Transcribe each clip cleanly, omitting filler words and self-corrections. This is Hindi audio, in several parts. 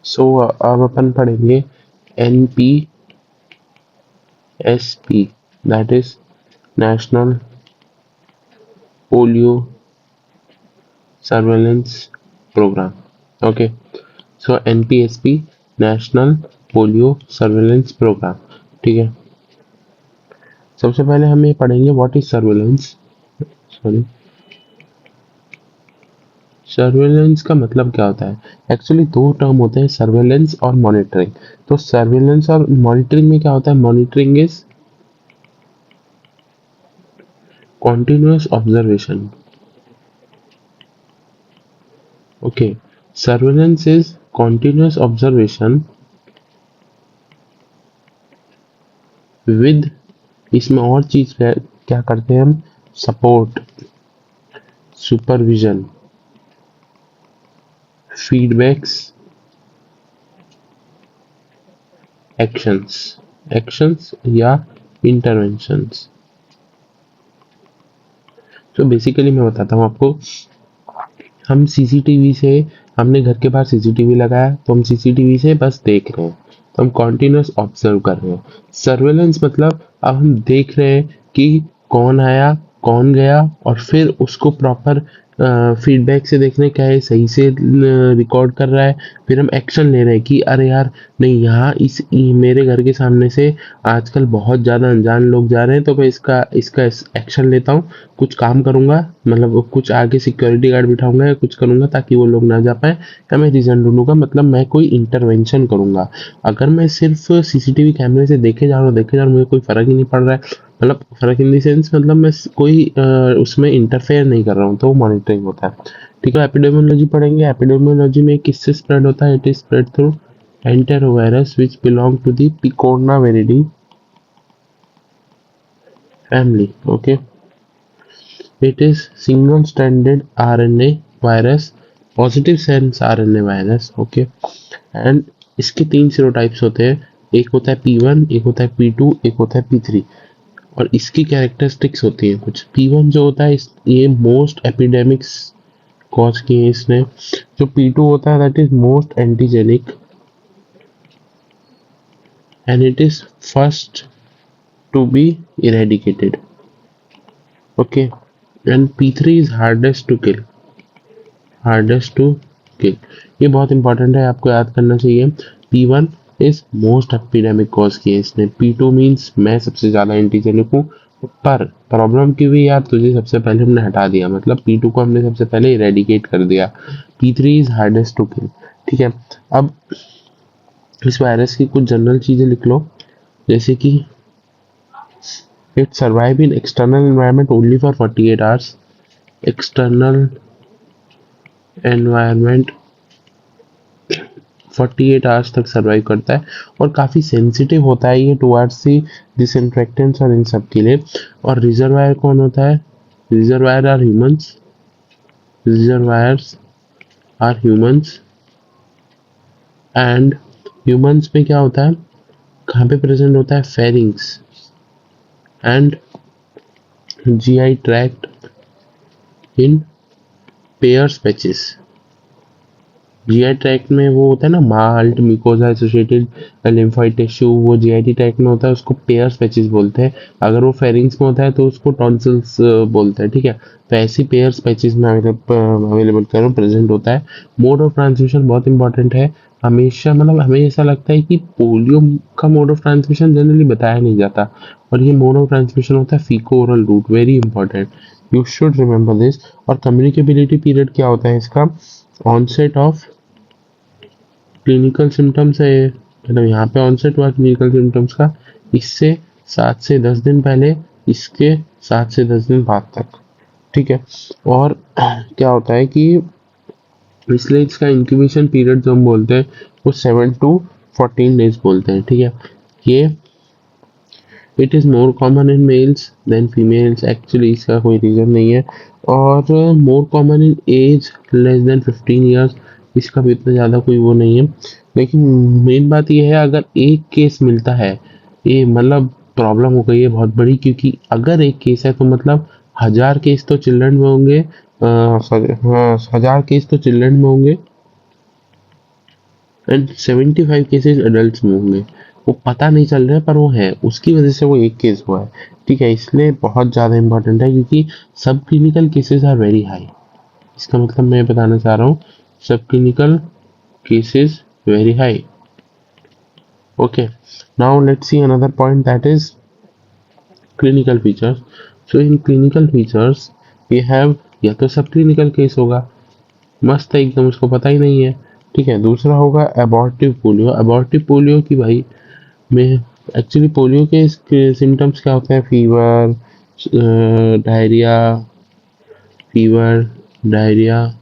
सो अब अपन पढ़ेंगे NPSP, that is national polio surveillance programme. Okay, so NPSP national polio surveillance programme. ठीक है, सबसे पहले हम ये पढ़ेंगे what is surveillance. Sorry, surveillance का मतलब क्या होता है। एक्चुअली दो टर्म होते हैं, सर्वेलेंस और मॉनिटरिंग। तो सर्वेलेंस और मॉनिटरिंग में क्या होता है, monitoring is continuous observation. Okay, surveillance is continuous observation with, इसमें और चीज क्या करते हैं हम, सपोर्ट, सुपरविजन, फीडबैक्स, एक्शंस या इंटरवेंशंस। तो बेसिकली मैं बताता हूँ आपको, हम सीसीटीवी से, हमने घर के बाहर सीसीटीवी लगाया तो हम सीसीटीवी से बस देख रहे हैं, तो हम कॉन्टिन्यूस ऑब्जर्व कर रहे हैं। सर्वेलेंस मतलब अब हम देख रहे हैं कि कौन आया कौन गया, और फिर उसको प्रॉपर फीडबैक से देख रहे हैं क्या ये सही से रिकॉर्ड कर रहा है। फिर हम एक्शन ले रहे हैं कि अरे यार नहीं, यहाँ मेरे घर के सामने से आजकल बहुत ज़्यादा अनजान लोग जा रहे हैं, तो मैं इसका इसका एक्शन लेता हूँ, कुछ काम करूंगा, मतलब कुछ आगे सिक्योरिटी गार्ड बिठाऊंगा या कुछ करूंगा ताकि वो लोग ना जा पाए, या मैं रीजन ढूंढूंगा, मतलब मैं कोई इंटरवेंशन करूंगा। अगर मैं सिर्फ सीसीटीवी कैमरे से देखे जा रहा हूँ, मुझे कोई फर्क ही नहीं पड़ रहा है, मतलब फर्क इन द सेंस, मतलब मैं कोई उसमें इंटरफेयर नहीं कर रहा हूँ, तो मॉनिटरिंग होता है। ठीक है, एपिडेमियोलॉजी पढ़ेंगे। एपिडेमियोलॉजी में किससे स्प्रेड होता है, it is spread through enterovirus which belong to the picornaviridae family. Okay, it is single stranded RNA virus, positive sense RNA virus। Okay, and इसके तीन सीरोटाइप्स होते हैं, एक होता है P1, एक होता है P2, एक होता है P3। और इसकी कैरेक्टरिस्टिक्स होती है कुछ। P1 जो होता है ये मोस्ट एपिडेमिक्स कॉज किए हैं इसने। जो P2 होता है that is most antigenic and it is first to be eradicated. Okay, and P3 is hardest to kill. ये बहुत इंपॉर्टेंट है, आपको याद करना चाहिए। P1 is most epidemic cause किया इसने। P2 मीन्स मैं सबसे ज्यादा एंटीजेनिक हूँ, पर प्रॉब्लम की भी यार तुझे सबसे पहले हमने हटा दिया, मतलब P2 को हमने सबसे पहले इरेडिकेट कर दिया। P3 इज हार्डेस्ट टू किल। ठीक है, अब इस वायरस की कुछ जनरल चीजें लिख लो, जैसे कि it survive in external environment only for 48 hours. External environment 48 hours तक सर्वाइव करता है, और काफ़ी सेंसिटिव होता है ये टुवर्ड्स दी डिसइंफेक्टेंट्स और इन सब के लिए। और रिजर्वायर कौन होता है, reservoir are humans, reservoirs are humans. And humans में क्या होता है, कहाँ पे प्रेजेंट होता है, pharynx and GI tract in Peyer's patches. GI tract में वो होता है ना, MALT mucosa associated lymphoid tissue, वो जीआईटी ट्रैक्ट में होता है, उसको पेयर्स पैचेस बोलते हैं। अगर वो फेरिंग्स में होता है तो उसको टॉन्सिल्स बोलते हैं। ठीक है, तो ऐसी पेयर्स पैचेस में अवेलेबल करो प्रेजेंट होता है। मोड ऑफ ट्रांसमिशन बहुत इंपॉर्टेंट है हमेशा, मतलब हमें ऐसा लगता है कि पोलियो का मोड ऑफ ट्रांसमिशन जनरली बताया नहीं जाता, और ये मोड ऑफ ट्रांसमिशन होता है feco oral route, very important, you should remember this. और कम्युनिकेबिलिटी पीरियड क्या होता है इसका, ऑनसेट ऑफ क्लिनिकल सिम्टम्स है, मतलब यहाँ पे ऑनसेट हुआ क्लिनिकल सिम्टम्स का, इससे 7 से 10 दिन पहले, इसके 7 से 10 दिन बाद तक। ठीक है, और क्या होता है कि इसलिए इसका इंक्यूबेशन पीरियड जो हम बोलते हैं वो 7 to 14 डेज बोलते हैं। ठीक है, ये it is more common in males than females, actually इसका कोई रीज़न नहीं है। और more common in age less than 15 years, इसका भी इतना ज़्यादा कोई वो नहीं है। लेकिन मेन बात ये है, अगर एक केस मिलता है, ये मतलब प्रॉब्लम हो गई है बहुत बड़ी, क्योंकि अगर एक केस है तो मतलब 1000 केस तो चिल्ड्रन में होंगे, हाँ 1000 केस तो चिल्ड्रन में होंगे, एंड 75 केसेस एडल्ट में होंगे। वो पता नहीं चल रहा है पर वो है, उसकी वजह से वो एक केस हुआ है। ठीक है, इसलिए बहुत ज़्यादा इंपॉर्टेंट है क्योंकि subclinical cases are very high. इसका मतलब मैं बताना चाह रहा हूँ subclinical cases very high. Okay, now let's see another point, that is clinical features. So in clinical features we have, या तो सब क्लिनिकल केस होगा, मस्त है एकदम, उसको पता ही नहीं है। ठीक है, दूसरा होगा अबॉर्टिव पोलियो। अबॉर्टिव पोलियो की भाई में एक्चुअली पोलियो के सिम्टम्स क्या होते हैं? डायरिया फीवर डायरिया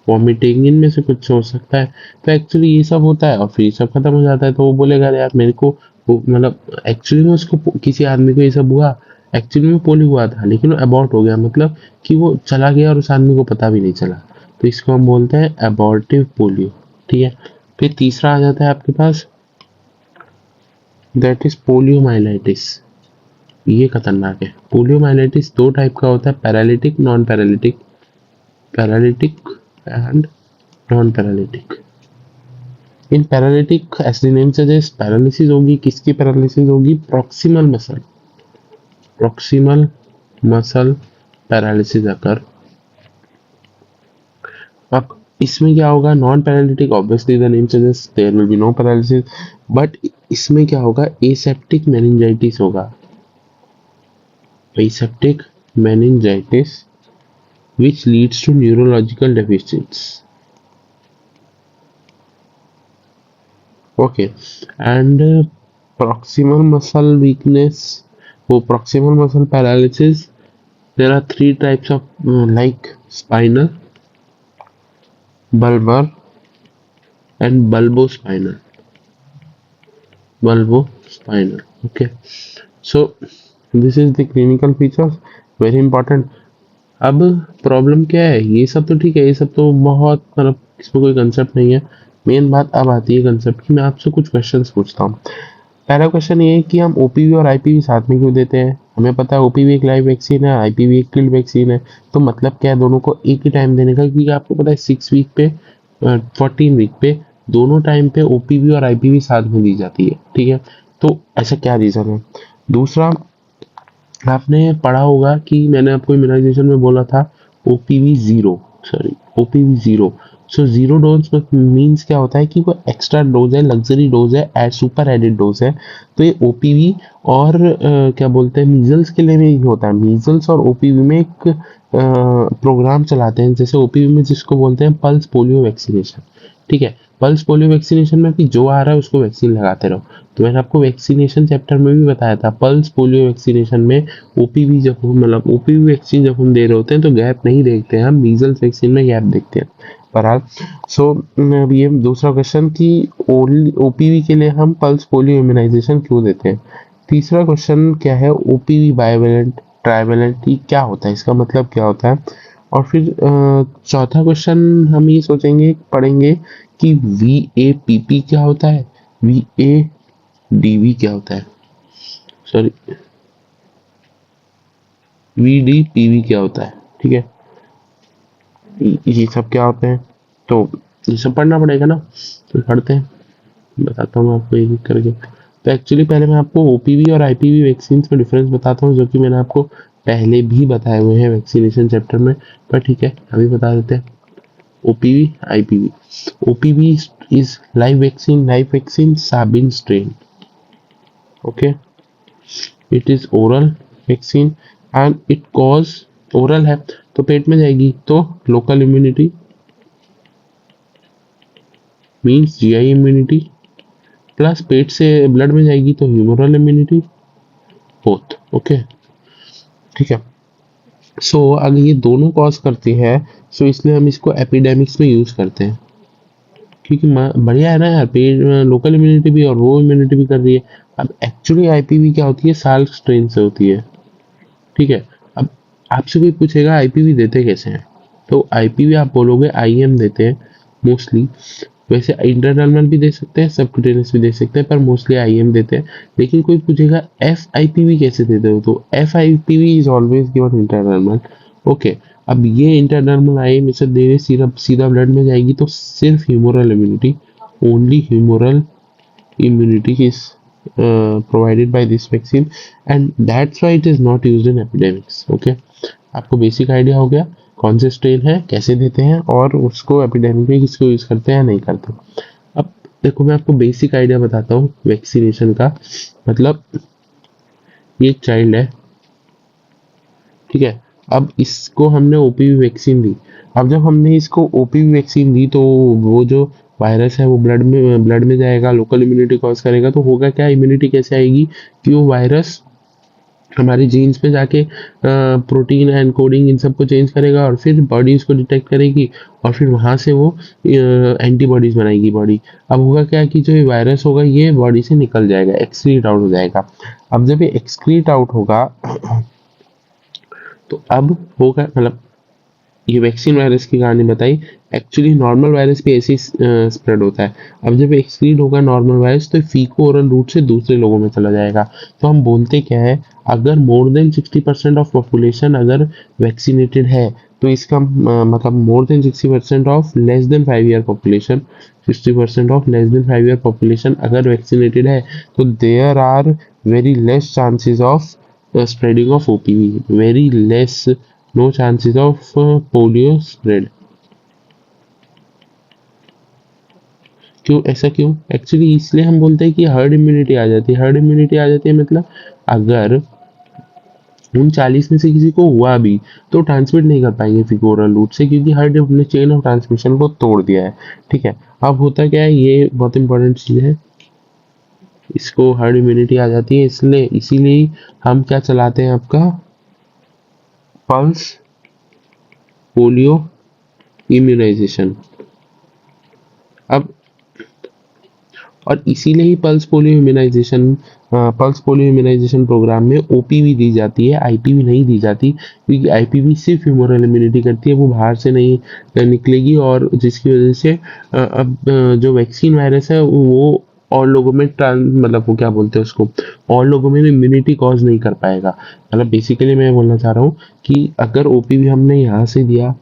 वॉमिटिंग, इनमें से कुछ हो सकता है। तो एक्चुअली ये सब होता है और फिर सब खत्म हो जाता है। तो वो बोलेगा अरे यार मेरे को मतलब एक्चुअली में उसको किसी आदमी को ये सब हुआ, एक्चुअली में पोलियो हुआ था लेकिन वो अबॉर्ट हो गया, मतलब कि वो चला गया और उस आदमी को पता भी नहीं चला। तो इसको हम बोलते हैं अबॉर्टिव पोलियो। ठीक है, फिर तीसरा आ जाता है आपके पास, दैट इज पोलियोमाइलाइटिस। ये खतरनाक है। पोलियोमाइलाइटिस दो टाइप का होता है, paralytic non paralytic. Paralytic and non paralytic. In paralytic as the name suggest paralysis होगी। किसकी पैरालिसिस होगी? Proximal muscle paralysis occur. अब इसमें क्या होगा? Non paralytic obviously the name suggest there will be no paralysis, but इसमें क्या होगा? एसेप्टिक मेनिंजाइटिस होगा। Aseptic meningitis which leads to neurological deficits. Okay, and proximal muscle weakness, proximal muscle paralysis. There are three types of like spinal, bulbar, and bulbospinal. Okay, so this is the clinical features, very important. अब प्रॉब्लम क्या है? ये सब तो ठीक है, ये सब तो बहुत मतलब इसमें कोई कंसेप्ट नहीं है। मेन बात अब आती है कंसेप्ट की। मैं आपसे कुछ क्वेश्चंस पूछता हूँ। पहला क्वेश्चन ये है कि हम ओपीवी और आईपीवी साथ में क्यों देते हैं? हमें पता है ओपीवी एक लाइव वैक्सीन है, आईपीवी एक किल्ड वैक्सीन है। तो मतलब क्या है दोनों को एक ही टाइम देने का? क्योंकि आपको पता है 6 वीक पे 14 वीक पे दोनों टाइम पे ओपीवी और आईपीवी साथ में दी जाती है। ठीक है, तो ऐसा क्या रीजन है? दूसरा, आपने पढ़ा होगा कि मैंने आपको इम्यूनाइजेशन में बोला था OPV zero, sorry OPV zero. So zero dose means क्या होता है कि वो एक्स्ट्रा डोज है, लग्जरी डोज है, सुपर एडेड डोज है। तो ये ओपीवी और क्या बोलते हैं मीजल्स के लिए भी होता है। मीजल्स और ओपीवी में एक प्रोग्राम चलाते हैं, जैसे ओपीवी में जिसको बोलते हैं पल्स पोलियो वैक्सीनेशन। ठीक है, पल्स पोलियो वैक्सीनेशन में कि जो आ रहा है उसको वैक्सीन लगाते रहो। तो मैंने आपको वैक्सीनेशन चैप्टर में भी बताया था, पल्स पोलियो वैक्सीनेशन में ओपीवी जब मतलब ओपीवी वैक्सीन जब हम दे रहे होते हैं तो गैप नहीं देखते हैं, हम मीजल्स वैक्सीन में गैप देखते हैं। बहरहाल, सो ये दूसरा क्वेश्चन कि ओपीवी के लिए हम पल्स पोलियो इम्यूनाइजेशन क्यों देते हैं। तीसरा क्वेश्चन क्या है? ओपीवी बाइवेलेंट ट्राइवेलेंट क्या होता है, इसका मतलब क्या होता है? और फिर चौथा क्वेश्चन हम ये सोचेंगे पढ़ेंगे कि VAPP क्या होता है, VADV क्या होता है, सॉरी VDPV क्या होता है। ठीक है, ये सब क्या होते हैं? तो ये सब पढ़ना पड़ेगा ना, तो पढ़ते हैं, बताता हूँ आपको एक एक करके। तो एक्चुअली पहले मैं आपको ओपीवी और आईपीवी वैक्सीन में डिफरेंस बताता हूँ, जो कि मैंने आपको पहले भी बताए हुए हैं वैक्सीनेशन चैप्टर में, पर ठीक है अभी बता देते हैं। OPV IPv. OPV is live vaccine Sabin strain. Okay, it is oral vaccine and it cause oral है तो पेट में जाएगी तो local immunity means GI immunity, plus पेट से ब्लड में जाएगी तो ह्यूमरल इम्यूनिटी बोथ। ओके, ठीक है। सो अगर ये दोनों कॉज करती है सो इसलिए हम इसको एपिडेमिक्स में यूज करते हैं, क्योंकि बढ़िया है ना यार, पेट लोकल इम्यूनिटी भी और वो इम्यूनिटी भी कर रही है। अब एक्चुअली आईपीवी क्या होती है? साल्क स्ट्रेन से होती है। ठीक है, अब आपसे कोई पूछेगा आईपीवी देते कैसे हैं, तो आईपीवी आप बोलोगे आईएम देते हैं मोस्टली। वैसे इंटरनल भी दे सकते हैं, सबक्यूटेनियस भी दे सकते हैं, पर मोस्टली आईएम देते हैं। लेकिन कोई पूछेगा एफ आईपीवी कैसे देते हो, तो F IPv is always given internal. Okay, अब ये इंटरनर्मल आईएम इसे देने सीधा ब्लड में जाएगी तो सिर्फ humoral immunity, only humoral immunity is provided by this vaccine, and that's why it is not used in epidemics. Okay, आपको बेसिक आइडिया हो गया कौन से स्ट्रेन है, कैसे देते हैं, और उसको एपिडेमिक में किसको यूज करते हैं, नहीं करते। अब देखो मैं आपको बेसिक आइडिया बताता हूँ वैक्सीनेशन का। मतलब ये एक चाइल्ड है, ठीक है, अब इसको हमने ओपीवी वैक्सीन दी। अब जब हमने इसको ओपीवी वैक्सीन दी तो वो जो वायरस है वो ब्लड में जाएगा, लोकल इम्यूनिटी कॉज करेगा। तो होगा क्या, इम्यूनिटी कैसे आएगी कि वो वायरस हमारे जीन्स पे जाके प्रोटीन एंड कोडिंग इन सबको चेंज करेगा, और फिर बॉडी उसको डिटेक्ट करेगी, और फिर वहां से वो एंटीबॉडीज बनाएगी बॉडी। अब होगा क्या कि जो ये वायरस होगा ये बॉडी से निकल जाएगा, एक्सक्रीट आउट हो जाएगा। अब जब ये एक्सक्रीट आउट होगा तो अब होगा, मतलब ये वैक्सीन वायरस की कहानी बताई। एक्चुअली नॉर्मल वायरस भी ऐसे ही स्प्रेड होता है। अब जब एक्सक्रीट होगा नॉर्मल वायरस तो फीको ओरल रूट से दूसरे लोगों में चला जाएगा। तो हम बोलते क्या है, अगर मोर देन 60% ऑफ पॉपुलेशन अगर वैक्सीनेटेड है तो इसका मतलब more than 60% of less than 5 year population, 60% of less than 5 year population अगर वैक्सीनेटेड है तो there are very less chances of spreading of OPV, very less, no chances of polio spread। क्यों, ऐसा क्यों? एक्चुअली इसलिए हम बोलते हैं कि हर्ड इम्यूनिटी आ जाती है। हर्ड इम्यूनिटी आ जाती है मतलब अगर उन 40 में से किसी को हुआ भी तो ट्रांसमिट नहीं कर पाएंगे फिकोरल रूट से, क्योंकि हर्ड अपने चेन ऑफ ट्रांसमिशन को तोड़ दिया है। ठीक है, अब होता क्या है, ये बहुत इंपॉर्टेंट चीज है, इसको हर्ड इम्यूनिटी आ जाती है, इसलिए इसीलिए हम क्या चलाते हैं, आपका पल्स पोलियो इम्यूनाइजेशन। अब और इसीलिए ही पल्स पोलियो इम्यूनाइजेशन प्रोग्राम में ओपीवी दी जाती है, आईपीवी नहीं दी जाती, क्योंकि आईपीवी सिर्फ ह्यूमरल इम्यूनिटी करती है, वो बाहर से नहीं निकलेगी, और जिसकी वजह से अब जो वैक्सीन वायरस है वो और लोगों में मतलब वो क्या बोलते हैं उसको, और लोगों में इम्यूनिटी कॉज नहीं कर पाएगा। मतलब बेसिकली मैं बोलना चाह रहा हूँ कि अगर ओपीवी हमने यहाँ से दिया,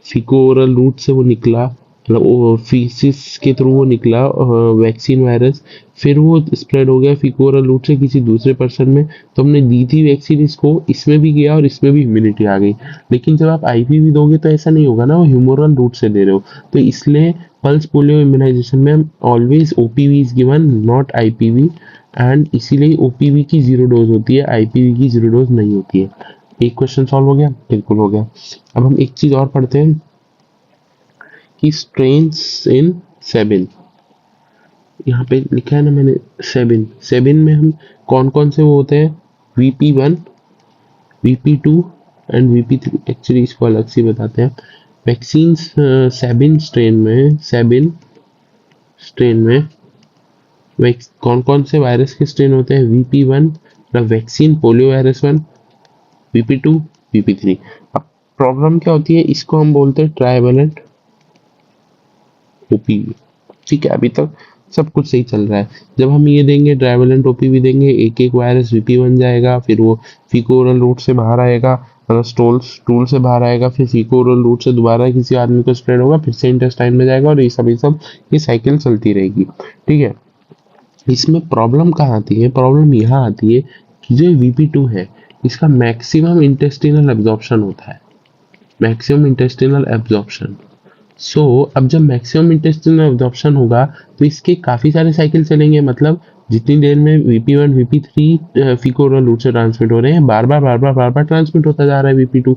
फिकोरल रूट से वो निकला, मतलब वो फीसिस के थ्रू वो निकला वैक्सीन वायरस, फिर वो स्प्रेड हो गया फिकोरल रूट से किसी दूसरे पर्सन में, तो हमने दी थी वैक्सीन इसको, इसमें भी गया और इसमें भी इम्यूनिटी आ गई। लेकिन जब आप आईपीवी दोगे तो ऐसा नहीं होगा ना, वो ह्यूमरल रूट से दे रहे हो। तो इसलिए पल्स पोलियो इम्यूनाइजेशन में always OPV is given, not IPv, and इसीलिए ओपीवी की 0 डोज होती है, आईपीवी की 0 डोज नहीं होती है। एक क्वेश्चन सॉल्व हो गया, बिल्कुल हो गया। अब हम एक चीज और पढ़ते हैं कि स्ट्रेन्स इन सेबिन, यहाँ पे लिखा है ना मैंने सेबिन, सेबिन में हम कौन कौन से वो होते हैं, VP1, VP2 and VP3। Actually इसको अलग से बताते हैं। वैक्सीन सेबिन स्ट्रेन में कौन कौन से वायरस के स्ट्रेन होते हैं, VP1 मतलब vaccine polio virus 1, VP2, VP3। अब प्रॉब्लम क्या होती है, इसको हम बोलते हैं ट्राइवेलेंट ओपीवी। ठीक है, अभी तक सब कुछ सही चल रहा है। जब हम ये देंगे ट्राइवेलेंट ओपीवी देंगे, एक एक वायरस वीपी बन जाएगा, फिर वो फीकोरल रूट से बाहर आएगा, मतलब स्टूल से बाहर आएगा, फिर फीकोरल रूट से दोबारा किसी आदमी को स्प्रेड होगा, फिर से इंटेस्टाइन में जाएगा, और ये साइकिल चलती रहेगी। ठीक है, इसमें प्रॉब्लम कहाँ आती है, प्रॉब्लम यहाँ आती है कि जो VP2 है इसका मैक्सिमम इंटेस्टिनल एब्जॉर्प्शन होता है, मैक्सिमम इंटेस्टिनल एब्जॉर्प्शन। अब जब मैक्सिमम इंटेस्टिनल एब्जॉर्प्शन होगा तो इसके काफी सारे साइकिल चलेंगे, मतलब जितनी देर में VP1 VP3 फीकोरल रूट से ट्रांसमिट हो रहे हैं, बार बार ट्रांसमिट होता जा रहा है VP2।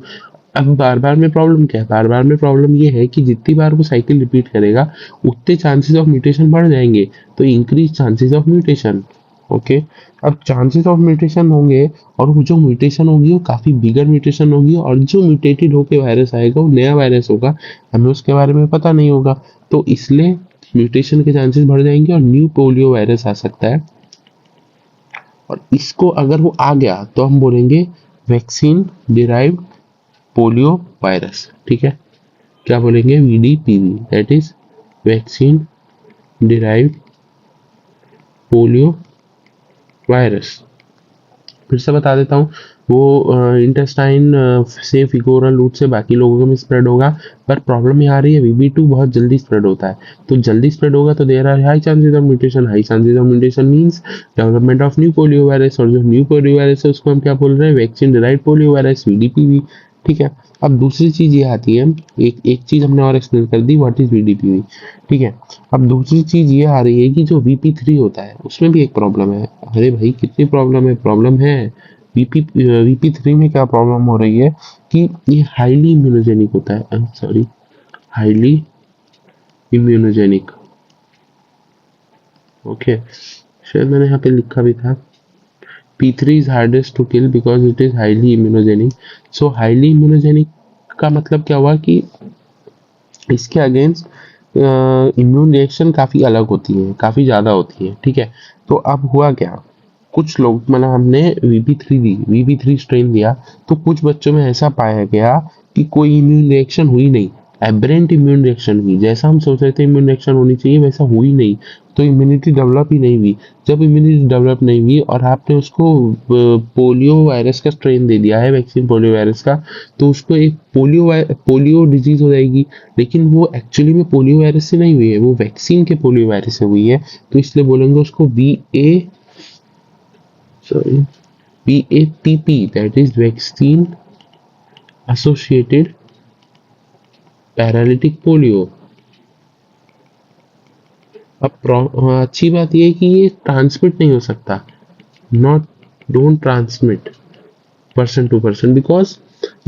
अब बार बार में प्रॉब्लम क्या है, बार बार में प्रॉब्लम ये है कि जितनी बार वो साइकिल रिपीट करेगा उतने चांसेस ऑफ म्यूटेशन बढ़ जाएंगे, तो increase chances of mutation. Okay, अब चांसेस ऑफ म्यूटेशन होंगे, और वो जो म्यूटेशन होगी वो काफी बिगर म्यूटेशन होगी, और जो म्यूटेटेड होके वायरस आएगा वो नया वायरस होगा, हमें उसके बारे में पता नहीं होगा, तो इसलिए म्यूटेशन के चांसेस बढ़ जाएंगे और न्यू पोलियो वायरस आ सकता है। और इसको अगर वो आ गया तो हम बोलेंगे वैक्सीन डिराइव्ड पोलियो वायरस। ठीक है, क्या बोलेंगे, VDPV, that is vaccine derived polio virus. फिर से बता देता हूँ, वो इंटेस्टाइन से फिकोरल रूट से बाकी लोगों में स्प्रेड होगा। पर प्रॉब्लम यहाँ आ रही है VB2 बहुत जल्दी स्प्रेड होता है, तो जल्दी स्प्रेड होगा तो there are high chances of mutation. High chances of mutation means development of new polio virus, और जो न्यू पोलियो वायरस है उसको हम क्या बोल रहे हैं, vaccine derived polio virus, VDPV। ठीक है, अब दूसरी चीज ये आती है, एक एक चीज हमने और एक्सप्लेन कर दी, व्हाट इज VDPV। ठीक है, अब दूसरी चीज ये आ रही है कि जो VP3 होता है उसमें भी एक प्रॉब्लम है। अरे भाई कितनी प्रॉब्लम है, प्रॉब्लम है। VP3 में क्या प्रॉब्लम हो रही है कि ये हाईली इम्यूनोजेनिक होता है, सॉरी, हाईली इम्यूनोजेनिक। ओके, शायद मैंने यहाँ पे लिखा भी था, P3 is hardest to kill because it is highly immunogenic। So highly immunogenic का मतलब क्या हुआ कि इसके अगेंस्ट इम्यून रिएक्शन काफ़ी अलग होती है, काफ़ी ज़्यादा होती है। ठीक है, तो अब हुआ क्या, कुछ लोग, मतलब हमने VP3 स्ट्रेन दिया, तो कुछ बच्चों में ऐसा पाया गया कि कोई इम्यून रिएक्शन हुई नहीं, एबरेंट इम्यून रिएक्शन हुई। जैसा हम सोच रहे थे इम्यून रिएक्शन होनी चाहिए वैसा हुई नहीं, तो इम्यूनिटी डेवलप ही नहीं हुई। जब इम्यूनिटी डेवलप नहीं हुई और आपने उसको पोलियो वायरस का स्ट्रेन दे दिया है, वैक्सीन पोलियो वायरस का, तो उसको एक पोलियो डिजीज हो जाएगी। लेकिन वो एक्चुअली में पोलियो वायरस से नहीं हुई है, वो वैक्सीन के पोलियो वायरस से हुई है, तो इसलिए बोलेंगे उसको VAPP, that is vaccine associated paralytic polio. अब अच्छी बात यह है कि ये ट्रांसमिट नहीं हो सकता, not don't transmit person to person, because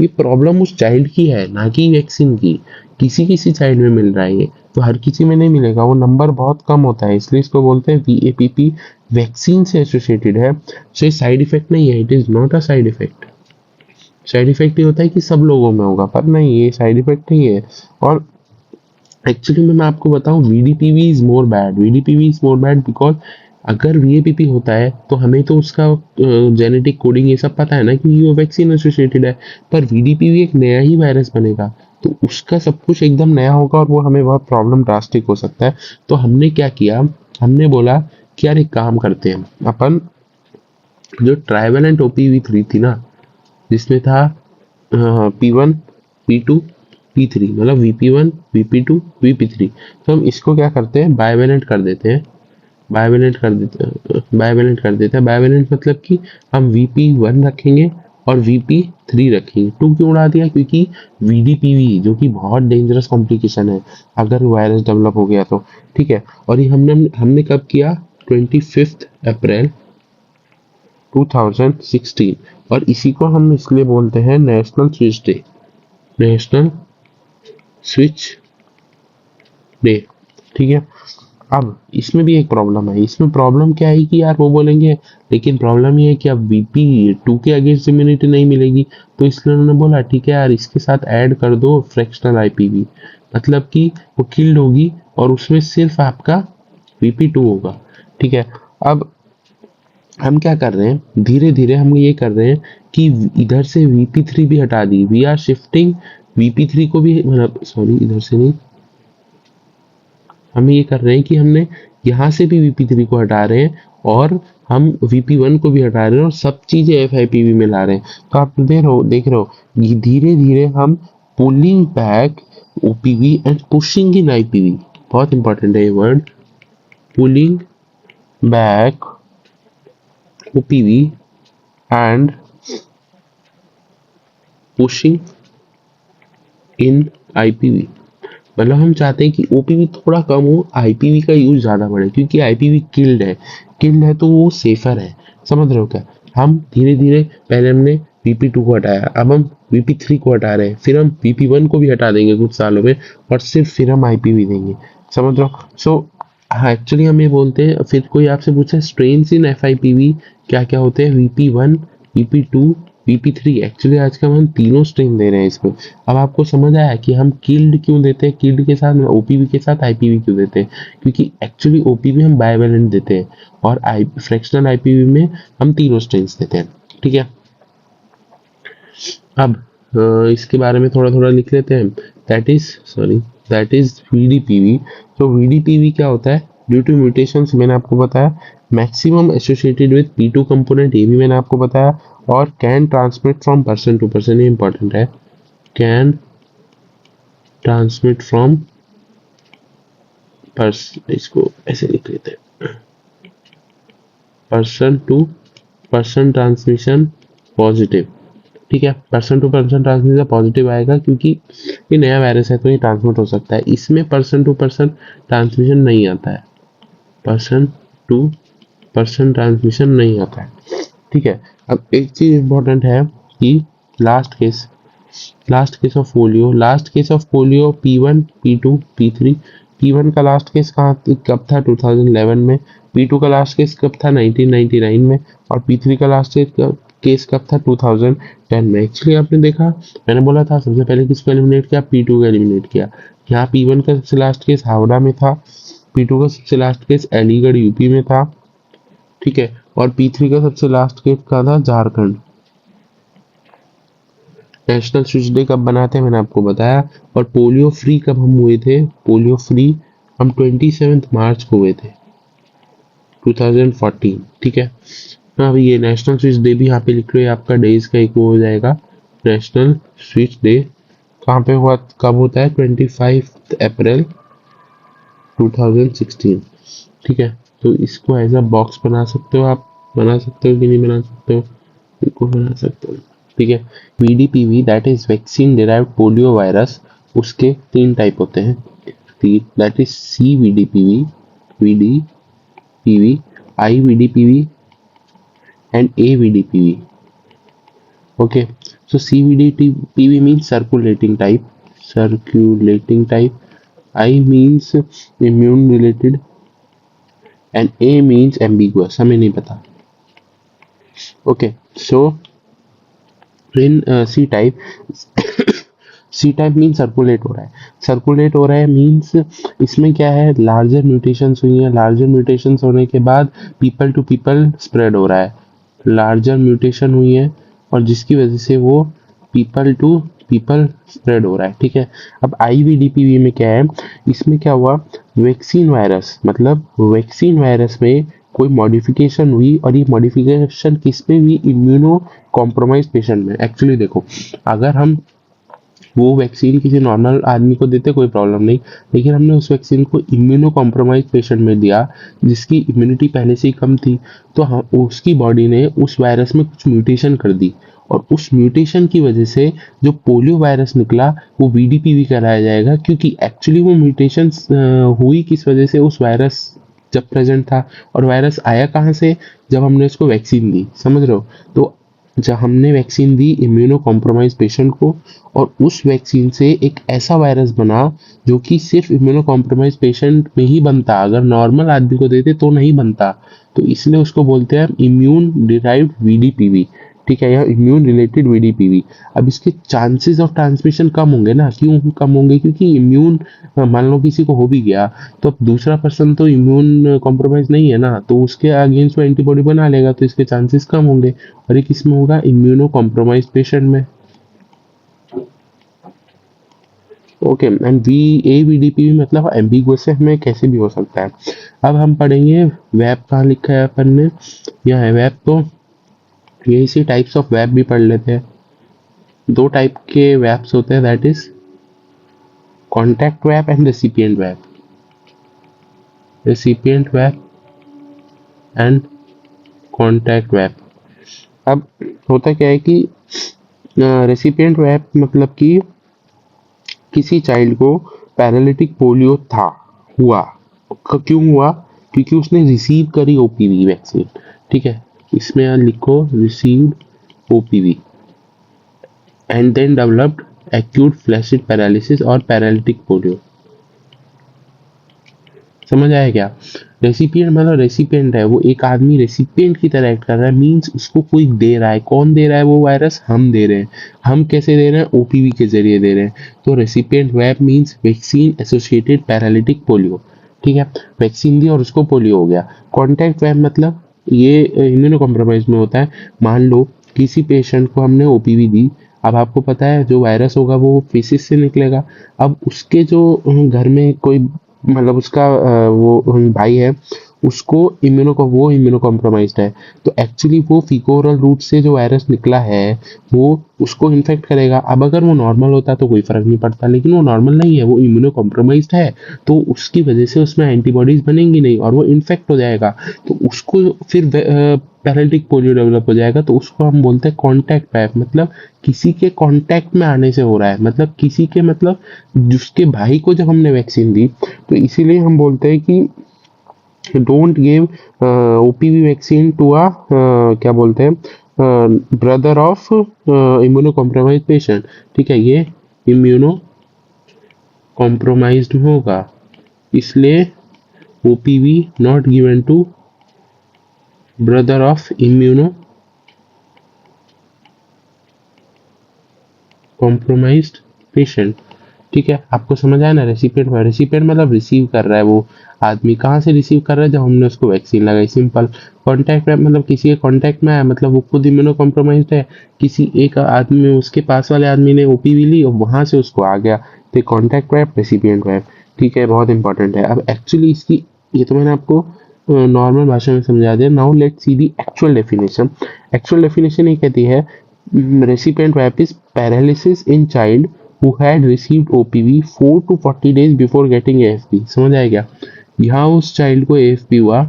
ये प्रॉब्लम उस चाइल्ड की है ना कि वैक्सीन की। किसी किसी चाइल्ड में मिल रहा है ये, तो हर किसी में नहीं मिलेगा, वो नंबर बहुत कम होता है, इसलिए इसको बोलते हैं VAPP, वैक्सीन से एसोसिएटेड है। सो ये साइड इफेक्ट नहीं है, it is not a side effect. Side effect ये होता है कि सब लोगों में होगा, पर नहीं, ये साइड इफेक्ट नहीं है। और एक्चुअली में मैं आपको बताऊं, VDPV is more bad, VDPV is more bad because अगर VAPP होता है तो हमें तो उसका जेनेटिक कोडिंग ये सब पता है ना कि वो वैक्सीन एसोसिएटेड है, पर VDPV एक नया ही वायरस बनेगा, तो उसका सब कुछ एकदम नया होगा और वो हमें बहुत प्रॉब्लम ड्रास्टिक हो सकता है। तो हमने क्या किया, हमने बोला कि यार एक काम करते हैं अपन, जो ट्राइवेलेंट OPV3 थी ना, जिसमें था P1 P2 P3, मतलब VP1 VP2 VP3, तो हम इसको क्या करते हैं, बाइवेलेंट कर देते हैं। बाइवेलेंट मतलब कि हम VP1 रखेंगे और VP3 रखेंगे। 2 क्यों उड़ा दिया, क्योंकि VDPV जो कि बहुत डेंजरस कॉम्प्लिकेशन है अगर वायरस डेवलप हो गया तो। ठीक है, और ये हमने हमने कब किया, 25 अप्रैल 2016, और इसी को हम इसलिए बोलते हैं national switch day, national switch day. ठीक है, अब इसमें भी एक प्रॉब्लम है, इसमें प्रॉब्लम क्या है कि यार वो बोलेंगे, लेकिन प्रॉब्लम ये है कि अब VP2 के अगेंस्ट इम्यूनिटी नहीं मिलेगी, तो इसलिए उन्होंने बोला ठीक है यार इसके साथ ऐड कर दो फ्रैक्शनल IPV, मतलब कि वो किल्ड होगी और उसमें सिर्फ आपका VP2 होगा। ठीक है, अब हम क्या कर रहे हैं, धीरे धीरे हम ये कर रहे हैं कि इधर से VP3 भी हटा दी, वी आर शिफ्टिंग VP3 को भी, मतलब सॉरी इधर से नहीं, हम ये कर रहे हैं कि हमने यहाँ से भी VP3 को हटा रहे हैं और हम VP1 को भी हटा रहे हैं और सब चीजें FIPV में ला रहे हैं। तो आप देख रहे हो धीरे धीरे हम pulling back OPV and pushing in IPV, बहुत इंपॉर्टेंट है ये word, pulling back OPV and pushing in IPV। मतलब हम चाहते हैं कि OPV थोड़ा कम हो, IPV का यूज ज्यादा बढ़े, क्योंकि IPV किल्ड है तो वो सेफर है। समझ रहे हो क्या, हम धीरे धीरे, पहले हमने VP2 को हटाया, अब हम VP3 को हटा रहे हैं, फिर हम VP1 को भी हटा देंगे कुछ सालों में, और सिर्फ फिर हम IPV देंगे। समझ रहे हो, सो हाँ एक्चुअली हम ये बोलते हैं, फिर कोई आपसे पूछे स्ट्रेन्स इन FIPV क्या क्या होते हैं, VP1 VP2 VP3, एक्चुअली आज का हम तीनों स्ट्रेन दे रहे हैं इसमें। अब आपको समझ आया कि हम किल्ड क्यों देते हैं, किल्ड के साथ OPV के साथ IPV क्यों देते हैं, क्योंकि एक्चुअली OPV हम बाइवेलेंट देते हैं और फ्रैक्शनल IPV में हम तीनों स्ट्रेन्स देते हैं। ठीक है, अब इसके बारे में थोड़ा थोड़ा लिख लेते हैं, दैट इज VDPV। तो VDPV क्या होता है, ड्यू टू म्यूटेशंस मैंने आपको बताया, maximum associated with P2 component ये भी मैंने आपको बताया, और can transmit from person to person, ये इंपॉर्टेंट है, कैन ट्रांसमिट फ्रॉम इसको ऐसे लिख लेते हैं, person to person transmission positive, ठीक है, person to person transmission positive आएगा क्योंकि ये नया वायरस है तो ये ट्रांसमिट हो सकता है। इसमें पर्सन टू पर्सन ट्रांसमिशन नहीं आता है, पर्सन टू पर्सन ट्रांसमिशन नहीं आता है, ठीक है। अब एक चीज इंपॉर्टेंट है कि last case of polio P1 P2 P3, P1 का लास्ट केस कब था 2011 में, P2 का लास्ट केस कब था 1999 में, और P3 का लास्ट केस कब था 2010 में। एक्चुअली आपने देखा, मैंने बोला था सबसे पहले किसको एलिमिनेट किया, P2 को एलिमिनेट किया। यहाँ P1 का सबसे लास्ट केस हावड़ा में था, P2 का सबसे लास्ट केस अलीगढ़ यूपी में था, ठीक है, और P3 का सबसे लास्ट केस का था झारखंड। नेशनल स्विच डे कब बनाते हैं मैंने आपको बताया, और पोलियो फ्री कब हम हुए थे, पोलियो फ्री हम 27 मार्च को हुए थे 2014, ठीक है। हाँ ये नेशनल स्विच डे भी यहाँ पे लिख रहे हैं, आपका डेज का एक वो हो जाएगा। नेशनल स्विच डे कहाँ पे हुआ, कब होता है, 25 अप्रैल 2016, ठीक है। तो इसको एज अ बॉक्स बना सकते हो, आप बना सकते हो कि नहीं बना सकते हो, बिल्कुल बना सकते हो, ठीक है। VDPV that is vaccine derived polio virus, उसके 3 टाइप होते हैं, that is CVDPV, VDPV, IVDPV and AVDPV. Okay, so CVDPV means circulating type, I means immune related, and A means ambiguous, हमें नहीं पता। Okay, so in C type means circulate हो रहा है मीन्स इसमें क्या है, लार्जर म्यूटेशंस हुई हैं, लार्जर म्यूटेशंस होने के बाद पीपल टू पीपल स्प्रेड हो रहा है, लार्जर म्यूटेशन हुई है और जिसकी वजह से वो पीपल टू पीपल स्प्रेड हो रहा है, ठीक है। अब IVDPV में क्या है, इसमें क्या हुआ, वैक्सीन वायरस में कोई मॉडिफिकेशन हुई, और ये मॉडिफिकेशन किस में हुई, इम्यूनो कॉम्प्रोमाइज पेशेंट में। एक्चुअली देखो, अगर हम वो वैक्सीन किसी नॉर्मल आदमी को देते कोई प्रॉब्लम नहीं, लेकिन हमने उस वैक्सीन को इम्यूनो कॉम्प्रोमाइज पेशेंट में दिया जिसकी इम्यूनिटी पहले से ही कम थी, तो हम उसकी बॉडी ने उस वायरस में कुछ म्यूटेशन कर दी, और उस म्यूटेशन की वजह से जो पोलियो वायरस निकला वो VDPV कराया जाएगा, क्योंकि एक्चुअली वो म्यूटेशन हुई किस वजह से, उस वायरस जब प्रेजेंट था, और वायरस आया कहाँ से, जब हमने उसको वैक्सीन दी, समझ रहे हो। तो जब हमने वैक्सीन दी इम्यूनो कॉम्प्रोमाइज पेशेंट को, और उस वैक्सीन से एक ऐसा वायरस बना जो कि सिर्फ इम्यूनो कॉम्प्रोमाइज पेशेंट में ही बनता, अगर नॉर्मल आदमी को देते तो नहीं बनता, तो इसलिए उसको बोलते हैं इम्यून डिराइव्ड VDPV, ठीक है, या इम्यून रिलेटेड VDPV। अब इसके चांसेस ऑफ ट्रांसमिशन कम होंगे ना, क्यों कम होंगे, क्योंकि इम्यून, मान लो किसी को हो भी गया तो अब दूसरा पर्सन तो इम्यून कॉम्प्रोमाइज नहीं है ना, तो उसके अगेंस्ट वो एंटीबॉडी बना लेगा, तो इसके चांसेस कम होंगे, और ये किस में होगा, इम्यूनो कॉम्प्रोमाइज पेशेंट में। ओके, एंड AVDPV मतलब एम्बिगुअस है, हमें कैसे भी हो सकता है। अब हम पढ़ेंगे वेब, कहाँ लिखा है अपन ने, यह है वेब, तो ये इसी टाइप्स ऑफ वेब भी पढ़ लेते हैं। 2 टाइप के वेब्स होते हैं, that is contact web and recipient web and contact web. अब होता क्या है कि रेसिपिएंट वेब मतलब कि किसी चाइल्ड को पैरालिटिक पोलियो हुआ, क्यों हुआ, क्योंकि उसने रिसीव करी OPV वैक्सीन, ठीक है, इसमें यहाँ लिखो received OPV and then developed acute flaccid paralysis और पैरालिटिक पोलियो। समझ आया क्या। रेसिपिएंट मतलब रेसिपिएंट है, वो एक आदमी रेसिपिएंट की तरह एक्ट कर रहा है, मींस उसको कोई दे रहा है, कौन दे रहा है वो वायरस, हम दे रहे हैं। हम कैसे दे रहे हैं, OPV के जरिए दे रहे हैं। तो recipient web means vaccine associated paralytic polio, ठीक है, वैक्सीन दी और उसको पोलियो हो गया। कॉन्टैक्ट वेब मतलब ये इम्यूनो कॉम्प्रोमाइज में होता है। मान लो किसी पेशेंट को हमने OPV दी, अब आपको पता है जो वायरस होगा वो फेसिस से निकलेगा। अब उसके जो घर में कोई मतलब उसका वो भाई है, उसको वो इम्यूनो कॉम्प्रोमाइज्ड है, तो एक्चुअली वो फीकोरल रूट से जो वायरस निकला है वो उसको इन्फेक्ट करेगा। अब अगर वो नॉर्मल होता तो कोई फर्क नहीं पड़ता, लेकिन वो नॉर्मल नहीं है, वो इम्यूनो कॉम्प्रोमाइज्ड है, तो उसकी वजह से उसमें एंटीबॉडीज बनेंगी नहीं और वो इन्फेक्ट हो जाएगा, तो उसको फिर पैरालिटिक पोलियो डेवलप हो जाएगा। तो उसको हम बोलते हैं कॉन्टैक्ट टाइप, मतलब किसी के कॉन्टैक्ट में आने से हो रहा है, मतलब किसी के, मतलब जिसके भाई को जब हमने वैक्सीन दी, तो इसीलिए हम बोलते हैं कि don't give OPV vaccine to a क्या बोलते हैं, brother of immunocompromise patient. ठीक है, ये इम्यूनो कॉम्प्रोमाइज्ड होगा, इसलिए OPV not given to brother of immunocompromised patient. ठीक है, आपको समझ आया ना। रेसिपिएंट में, रेसिपिएंट मतलब रिसीव कर रहा है वो आदमी, कहाँ से रिसीव कर रहा है, जब हमने उसको वैक्सीन लगाई, सिंपल। कॉन्टैक्ट में मतलब किसी के कॉन्टैक्ट में आया, मतलब वो खुद इम्यूनो कॉम्प्रोमाइज्ड है, किसी एक आदमी, उसके पास वाले आदमी ने ओपीवी ली और वहां से उसको आ गया, तो कॉन्टैक्ट वेब, रेसिपिएंट वेब। ठीक है, बहुत इंपॉर्टेंट है। अब एक्चुअली इसकी, ये तो मैंने आपको नॉर्मल भाषा में समझा दिया। Now let's see the actual definition. Actual definition ये कहती है, recipient VAP is paralysis in child who had received OPV 4 to 40 days before getting AFP। समझ आया क्या? यहाँ उस चाइल्ड को AFP हुआ,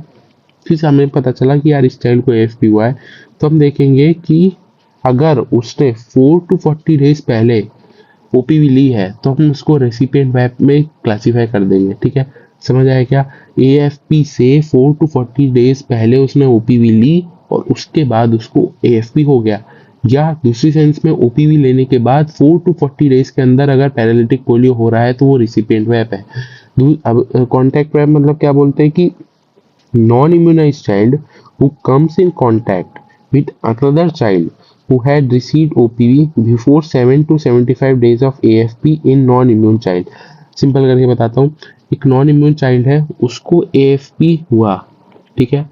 फिर से हमें पता चला कि यार इस चाइल्ड को AFP हुआ है, तो हम देखेंगे कि अगर उसने 4 to 40 डेज पहले ओपीवी ली है तो हम उसको रेसिपिएंट वेब में क्लासीफाई कर देंगे। ठीक है, समझ आया क्या? एएफपी से 4 to 40 डेज पहले उसने ओपीवी ली और उसके बाद उसको एएफपी हो गया, या दूसरी सेंस में ओपीवी लेने के बाद 4 to 40 डेज के अंदर अगर पैरालिटिक पोलियो हो रहा है तो वो रिसिपिएंट वेब है। अब कॉन्टैक्ट वेब मतलब क्या बोलते हैं कि non immunized child who comes in contact with another child who had received OPV before 7 to 75 days of AFP in non-immune child। Simple करके बताता हूँ, एक नॉन इम्यून चाइल्ड है, उसको AFP हुआ, ठीक है,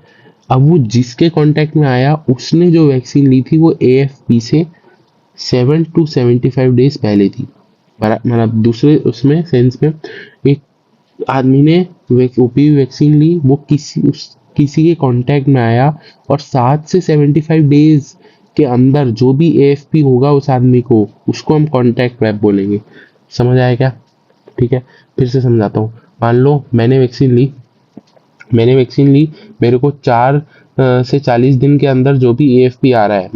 अब वो जिसके कांटेक्ट में आया उसने जो वैक्सीन ली थी वो AFP से 7 to 75 डेज पहले थी, मतलब दूसरे उसमें सेंस में, एक आदमी ने ओपीवी वैक्सीन ली, वो किसी के कांटेक्ट में आया और 7 से 75 डेज के अंदर जो भी एएफपी होगा उस आदमी को, उसको हम कांटेक्ट वेब बोलेंगे। समझ आया क्या? ठीक है, फिर से समझाता हूँ। मान लो मैंने वैक्सीन ली, मेरे को 4 से 40 दिन के अंदर जो भी एएफपी आ रहा है,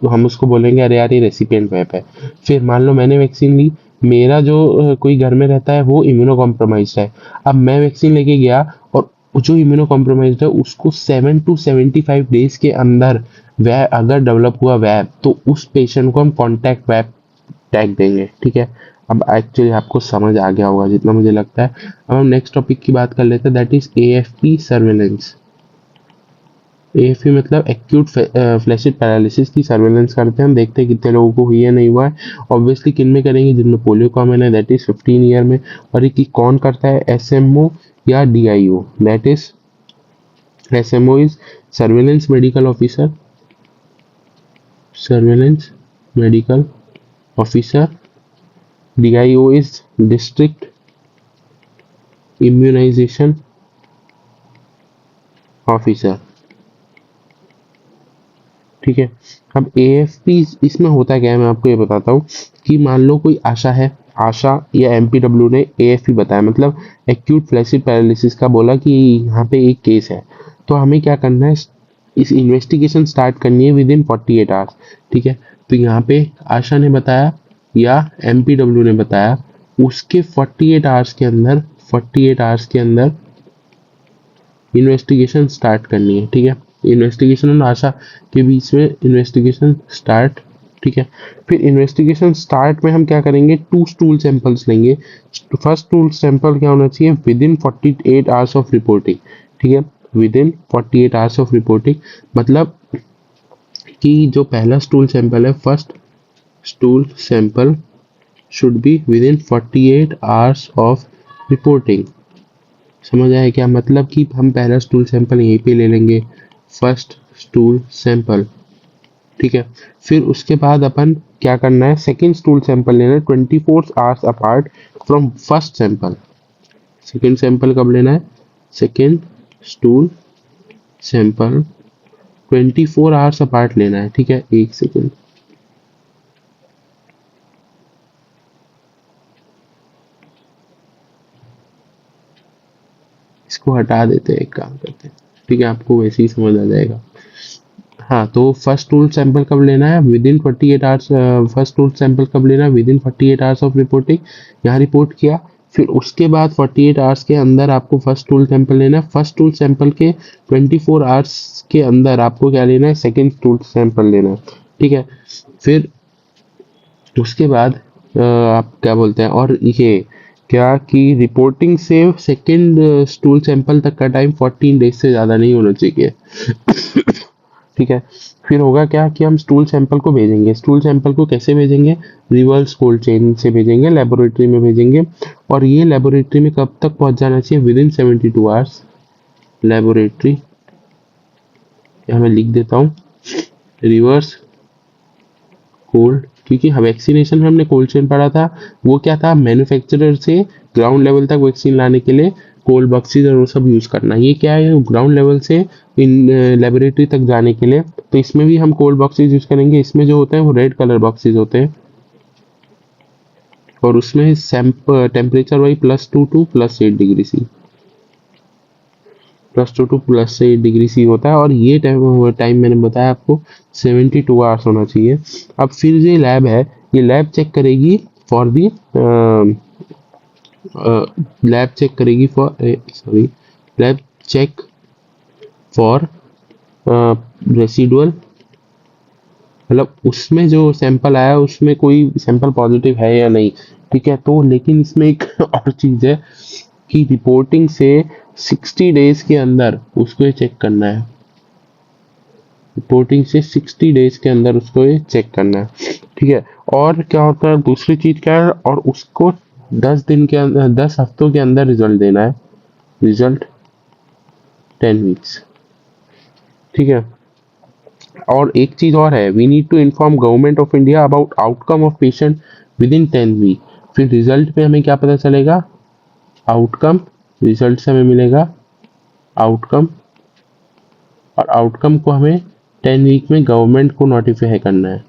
हम उसको बोलेंगे अरे यार ये रेसिपिएंट वेब है। फिर मान लो मैंने वैक्सीन ली, मेरा जो कोई घर में रहता है वो इम्यूनो कॉम्प्रोमाइज्ड है, अब मैं वैक्सीन लेके गया और जो इम्यूनो कॉम्प्रोमाइज्ड है उसको 7 to 75 डेज के अंदर वह अगर डेवलप हुआ वेब, तो उस पेशेंट को हम कॉन्टैक्ट वेब टैग देंगे। ठीक है, अब एक्चुअली आपको समझ आ गया होगा जितना मुझे लगता है। अब हम नेक्स्ट टॉपिक की बात कर लेते हैं, that is AFP surveillance. AFP मतलब एक्यूट फ्लैशिड पैरालिसिस की सर्वेलेंस करते हैं, हम देखते हैं कितने लोगों को हुई है नहीं हुआ है। ऑब्वियसली किन में करेंगे, जिनमें पोलियो कॉमन है, दैट इज 15 ईयर में। और ये कौन करता है, एसएमओ या DIO, that is SMO is surveillance medical officer, surveillance medical officer, DIO is district immunisation officer. ठीक है, अब एएफपी इसमें होता क्या है, मैं आपको ये बताता हूँ कि मान लो कोई आशा है, आशा या एमपीडब्ल्यू ने एएफपी बताया, मतलब एक्यूट फ्लैशिड पैरालिसिस का बोला कि यहाँ पे एक केस है, तो हमें क्या करना है, इस इन्वेस्टिगेशन स्टार्ट करनी है विद इन 48 आवर्स। ठीक है, तो यहाँ पे आशा ने बताया या एमपीडब्ल्यू ने बताया, उसके 48 आवर्स के अंदर, 48 आवर्स के अंदर इन्वेस्टिगेशन स्टार्ट करनी है। ठीक है, इन्वेस्टिगेशन और आशा के बीच में इन्वेस्टिगेशन स्टार्ट। ठीक है, फिर इन्वेस्टिगेशन स्टार्ट में हम क्या करेंगे, 2 स्टूल सैंपल्स लेंगे। फर्स्ट स्टूल सैंपल क्या होना चाहिए, with in 48 hours of reporting. ठीक है, with in 48 hours of reporting, मतलब कि जो पहला स्टूल सैंपल है, first stool sample should be with in 48 hours of reporting. समझ आया क्या? मतलब कि हम पहला स्टूल सैंपल यहीं पे ले लेंगे, फर्स्ट स्टूल सैंपल। ठीक है, फिर उसके बाद अपन क्या करना है, सेकंड स्टूल सैंपल लेना है 24 hours apart from first sample. Second sample कब लेना है? Second stool sample 24 hours apart लेना है, ठीक है। एक सेकेंड, इसको हटा देते हैं, एक काम करते हैं, ठीक है, आपको वैसे ही समझ आ जाएगा। हाँ, तो फर्स्ट टूल सैंपल कब लेना है? With in 48 hours. First tool sample कब लेना है? With in 48 hours of reporting. यहाँ रिपोर्ट किया, फिर उसके बाद 48 आवर्स के अंदर आपको फर्स्ट टूल सैंपल लेना है। फर्स्ट टूल सैंपल के 24 आवर्स के अंदर आपको क्या लेना है? सेकेंड टूल सैंपल लेना है, ठीक है। फिर उसके बाद आप क्या बोलते हैं, और ये क्या कि रिपोर्टिंग से सेकेंड स्टूल सैंपल तक का टाइम 14 डेज से ज़्यादा नहीं होना चाहिए, ठीक है। फिर होगा क्या कि हम स्टूल सैंपल को भेजेंगे। स्टूल सैंपल को कैसे भेजेंगे? रिवर्स कोल्ड चेन से भेजेंगे, लेबोरेटरी में भेजेंगे। और ये लेबोरेटरी में कब तक पहुंच जाना चाहिए? With in 72 hours. लेबोरेटरी यहाँ मैं लिख देता हूँ, रिवर्स कोल्ड, क्योंकि वैक्सीनेशन में हमने कोल्ड चेन पढ़ा था। वो क्या था? मैन्युफैक्चरर से ग्राउंड लेवल तक वैक्सीन लाने के लिए कोल्ड बॉक्सेस और वो सब यूज करना। ये क्या है? ग्राउंड लेवल से इन लेबोरेटरी तक जाने के लिए। तो इसमें भी हम कोल्ड बॉक्सेस यूज करेंगे। इसमें जो होते हैं वो रेड कलर बॉक्सेस होते हैं, और उसमें टेम्परेचर वाई +2 to +8 degree C, +2 to +8 degree C होता है। और ये टाइम मैंने बताया आपको 72 आवर्स होना चाहिए। अब फिर ये लैब है, ये लैब चेक करेगी फॉर दी लैब चेक करेगी for sorry lab check for residual, मतलब उसमें जो सैंपल आया उसमें कोई सैंपल पॉजिटिव है या नहीं, ठीक है। तो लेकिन इसमें एक और चीज है कि रिपोर्टिंग से 60 डेज के अंदर उसको ये चेक करना है। रिपोर्टिंग से 60 डेज के अंदर उसको ये चेक करना है, ठीक है। और क्या होता है, दूसरी चीज क्या है, और उसको 10 दिन के अंदर, 10 हफ्तों के अंदर रिजल्ट देना है। रिजल्ट 10 वीक्स, ठीक है। और एक चीज और है, we need to inform government of India about outcome of patient within 10 week. फिर रिजल्ट पे हमें क्या पता चलेगा? आउटकम। रिजल्ट से हमें मिलेगा आउटकम, और आउटकम को हमें 10 वीक में गवर्नमेंट को नोटिफाई करना है।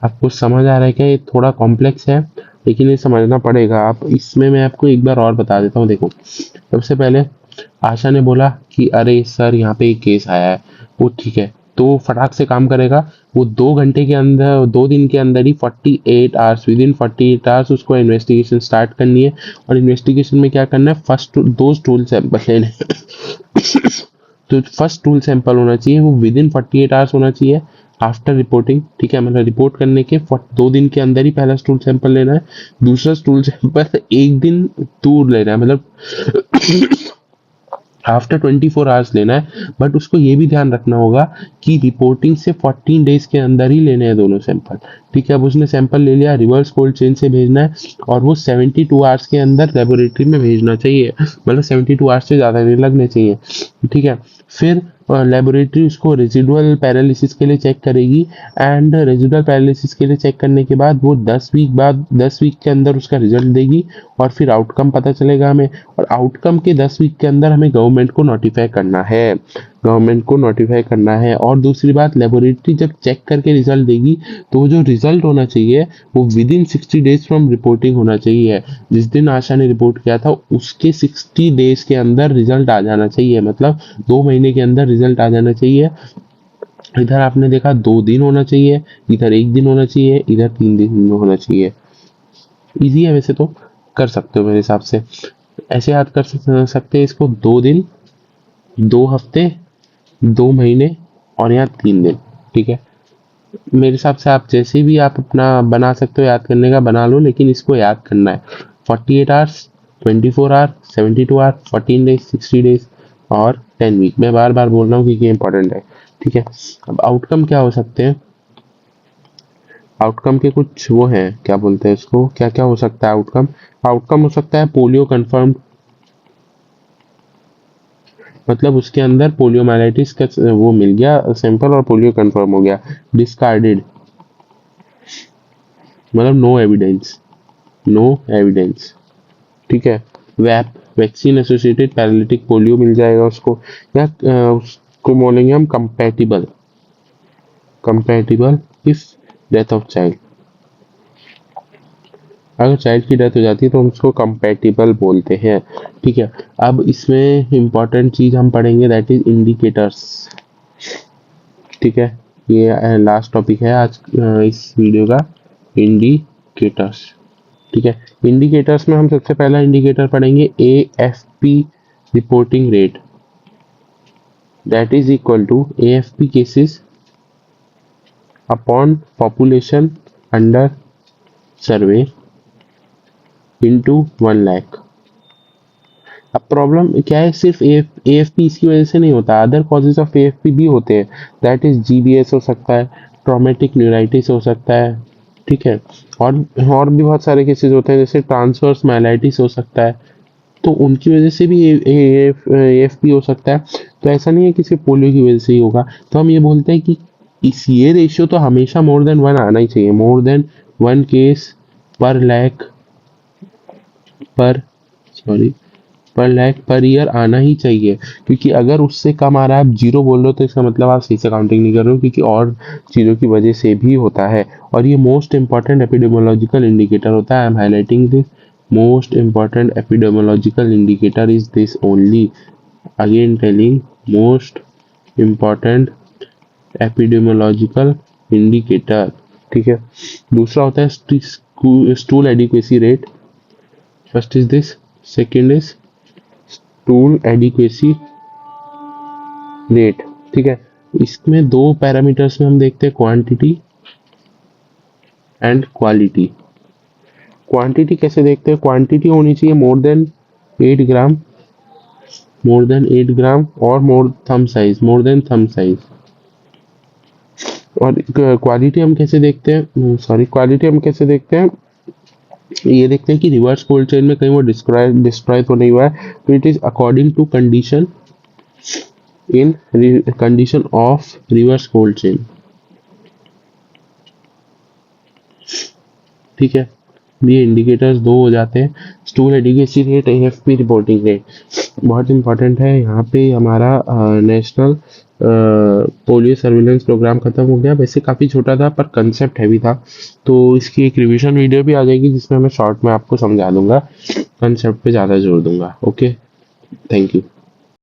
आपको समझ आ रहा है क्या? ये थोड़ा कॉम्प्लेक्स है, लेकिन ये समझना पड़ेगा। आप इसमें मैं आपको एक बार और बता देता हूँ। देखो, सबसे पहले आशा ने बोला कि अरे सर यहाँ पे एक केस आया है, वो ठीक है, तो वो फटाक से काम करेगा। वो 2 घंटे के अंदर, 2 दिन के अंदर ही 48 आवर्स, विद इन 48 आवर्स उसको इन्वेस्टिगेशन स्टार्ट करनी है। और इन्वेस्टिगेशन में क्या करना है? फर्स्ट 2 टूल सैंपल लेने तो फर्स्ट टूल सैंपल होना चाहिए, वो विद इन 48 आवर्स होना चाहिए आफ्टर रिपोर्टिंग, ठीक है। मतलब रिपोर्ट करने के 2 दिन के अंदर ही पहला स्टूल सैंपल लेना है। दूसरा स्टूल सैंपल 1 दिन दूर लेना है, मतलब आफ्टर 24 आवर्स लेना है। बट उसको ये भी ध्यान रखना होगा कि रिपोर्टिंग से 14 डेज के अंदर ही लेने हैं दोनों सैंपल, ठीक है। अब उसने सैंपल ले लिया, रिवर्स कोल्ड चेन से भेजना है, और वो 72 आवर्स के अंदर लेबोरेटरी में भेजना चाहिए, मतलब 72 आवर्स से ज़्यादा नहीं लगने चाहिए, ठीक है। फिर लेबोरेटरी उसको रेजिडुअल पैरालिसिस के लिए चेक करेगी, एंड रेजिडुअल पैरालिसिस के लिए चेक करने के बाद वो 10 वीक के अंदर उसका रिजल्ट देगी, और फिर आउटकम पता चलेगा हमें। और आउटकम के 10 वीक के अंदर हमें गवर्नमेंट को नोटिफाई करना है, गवर्नमेंट को नोटिफाई करना है। और दूसरी बात, लेबोरेटरी जब चेक करके रिजल्ट देगी, तो जो रिजल्ट होना चाहिए वो with in 60 days from reporting होना चाहिए। जिस दिन आशा ने रिपोर्ट किया था उसके 60 डेज के अंदर रिजल्ट आ जाना चाहिए, मतलब 2 महीने के अंदर रिजल्ट आ जाना चाहिए। इधर आपने देखा 2 दिन होना चाहिए, इधर 1 दिन होना चाहिए, इधर 3 दिन होना चाहिए। इजी है वैसे तो, कर सकते हो मेरे हिसाब से। ऐसे याद कर सकते हैं इसको, 2 दिन, 2 हफ्ते, 2 महीने, और यहाँ 3 दिन, ठीक है। मेरे हिसाब से आप जैसे भी आप अपना बना सकते हो, याद करने का बना लो, लेकिन इसको याद करना है। 48 hours, 24 hour, 72 hour, 14 days, 60 days, और 10 वीक। मैं बार बार बोल रहा हूँ क्योंकि इंपॉर्टेंट है, ठीक है। अब आउटकम क्या हो सकते हैं? आउटकम के कुछ वो हैं, क्या बोलते हैं इसको, क्या क्या हो सकता है आउटकम? आउटकम हो सकता है पोलियो कंफर्म्ड, मतलब उसके अंदर पोलियोमाइलाइटिस का वो मिल गया सैंपल और पोलियो कंफर्म हो गया। डिस्कार्डेड, मतलब नो एविडेंस, नो एविडेंस। ठीक है, VAPP vaccine associated paralytic polio मिल जाएगा उसको, या उसको बोलेंगे हम compatible, compatible if death of child. अगर चाइल्ड की डेथ हो जाती है तो हम उसको कंपैटिबल बोलते हैं। ठीक है, अब इसमें इंपॉर्टेंट चीज हम पढ़ेंगे दैट इज इंडिकेटर्स। ठीक है, ये लास्ट टॉपिक है आज इस वीडियो का, इंडिकेटर्स। ठीक है, इंडिकेटर्स में हम सबसे पहला इंडिकेटर पढ़ेंगे AFP reporting rate, that is equal to AFP cases upon population under survey into 1 lakh. अब प्रॉब्लम क्या है, सिर्फ AFP इसकी वजह से नहीं होता, अदर कॉजेज ऑफ AFP भी होते हैं, दैट इज GBS हो सकता है, ट्रॉमेटिक न्यूराइटिस हो सकता है। ठीक है, और भी बहुत सारे केसेस होते हैं, जैसे ट्रांसवर्स माइलाइटिस हो सकता है, तो उनकी वजह से भी AFP हो सकता है। तो ऐसा नहीं है कि सिर्फ पोलियो की वजह से ही होगा। तो हम ये बोलते हैं कि इस ये रेशियो तो हमेशा मोर देन 1 आना ही चाहिए, मोर देन 1 केस पर लैख पर सॉरी पर लैख पर ईयर आना ही चाहिए, क्योंकि अगर उससे कम आ रहा है, आप जीरो बोल रहे हो, तो इसका मतलब आप सही से काउंटिंग नहीं कर रहे हो, क्योंकि और चीज़ों की वजह से भी होता है। और ये मोस्ट इंपॉर्टेंट एपिडेमोलॉजिकल इंडिकेटर होता है। I am highlighting this, most important epidemiological indicator is this only, again telling, most important epidemiological indicator. ठीक है, दूसरा होता है stool adequacy rate, first is this, second is tool adequacy rate. ठीक है, इसमें दो पैरामीटर्स में हम देखते हैं, क्वांटिटी एंड क्वालिटी। क्वांटिटी कैसे देखते हैं, क्वांटिटी होनी चाहिए मोर देन 8 ग्राम, मोर देन 8 ग्राम, और मोर थम साइज, मोर देन थम साइज। और क्वालिटी हम कैसे देखते हैं, क्वालिटी हम कैसे देखते हैं, ये देखते हैं कि रिवर्स कोल्ड चेन में कहीं वो डिस्ट्रॉय तो नहीं हुआ है। तो it is according to condition in condition of reverse cold chain. ठीक है, ये इंडिकेटर्स दो हो जाते हैं, stool adequacy rate, AFP reporting rate. बहुत इंपॉर्टेंट है, यहाँ पे हमारा नेशनल पोलियो सर्विलेंस प्रोग्राम खत्म हो गया। वैसे काफ़ी छोटा था पर कंसेप्ट हैवी था, तो इसकी एक रिवीजन वीडियो भी आ जाएगी जिसमें मैं शॉर्ट में आपको समझा दूंगा, कंसेप्ट पे ज़्यादा जोर दूंगा। Okay, thank you.